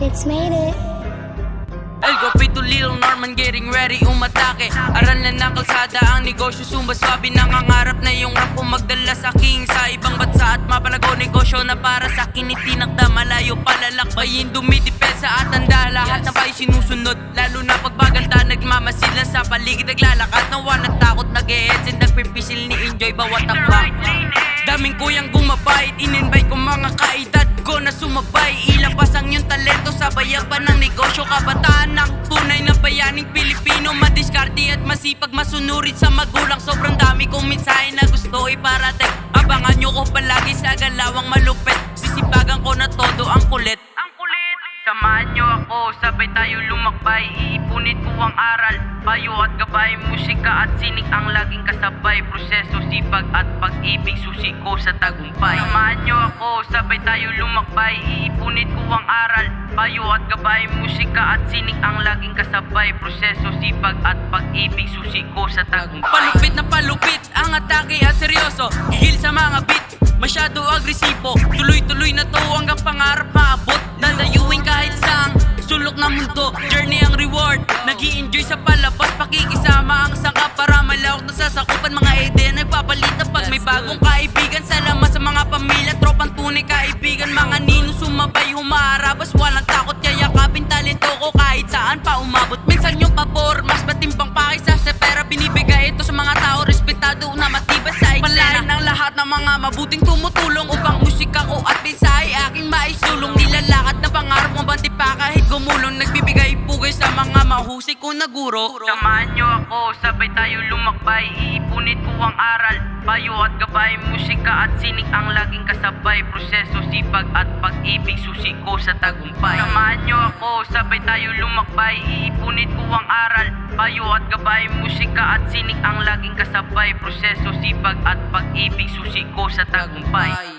It's made it. El Gopito, Lil Norman getting ready umatake. Aral na ng kalsada ang negosyo, sumbaswabi nangangarap na yung rap ko magdala sa king sa ibang bansa at mapalago negosyo na para sa akin itinakda. Malayo palalakbayin, dumidepensa at handa lahat na ba'y sinusunod. Lalo na pagbagalta, nagmamasilan sa paligid, naglalakad na walang takot, nag-e-headset, nagpipisil ni enjoy bawat akbang. Daming kuyang gumabay, in-invite ko mga kaedad ko na sumabay. Ilabas ang iyong talento sa bayapan ng negosyo. Kabataan ng tunay na bayaning Pilipino, madiskarte at masipag, masunurin sa magulang. Sobrang dami kong mensahe na gusto iparating. Abangan nyo ko palagi sa galawang malupit. Sisipagan ko na todo ang kulit. Samahan nyo ako, sabay tayo lumakbay. Iipunit ko ang aral, payo at gabay. Musika at sining ang laging kasabay. Proseso, sipag at pag-ibig, susi ko sa tagumpay. Samahan nyo ako, sabay tayo lumakbay. Iipunit ko ang aral, payo at gabay. Musika at sining ang laging kasabay. Proseso, sipag at pag-ibig, susi ko sa tagumpay. Palupit na palupit, ang atake at seryoso. Gigil sa mga beat, masyado agresibo. Tuloy-tuloy na to hanggang pangarap maabot. Dadayuin kahit saang sulok na mundo. Journey ang reward, nag-i-enjoy sa palabas. Pakikisama ang sangka para malawak na sasakupan. Mga ideya nagpapalitan pag may bagong kaibigan. Salamat sa mga pamilya, tropang tunay kaibigan. Mga ninong sumabay, humaharabas, walang takot. Yayakapin talento ko kahit saan pa umabot. Minsan yung pabor, mas matimbang pa kaysa sa pera. Binibigay ito sa mga tao, respetado na matibay sa eksena. Palain ng lahat ng mga mabuting tumutulong upang musika ko at mensahe aking maisulong. Nilalakad na pangarap mo banti pa kahit gumulong. Nagbibigay pugay sa mga mahusay ko na guro. Samahan nyo ako, sabay tayo lumakbay. Iipunit ko ang aral, payo at gabay. Musika at sining ang laging kasabay. Proseso, sipag at pag-ibig, susi ko sa tagumpay. Samahan nyo ako, sabay tayo lumakbay. Iipunit ko ang aral, payo at gabay. Musika at sining ang laging kasabay. Proseso, sipag at pag-ibig, susi ko sa tagumpay.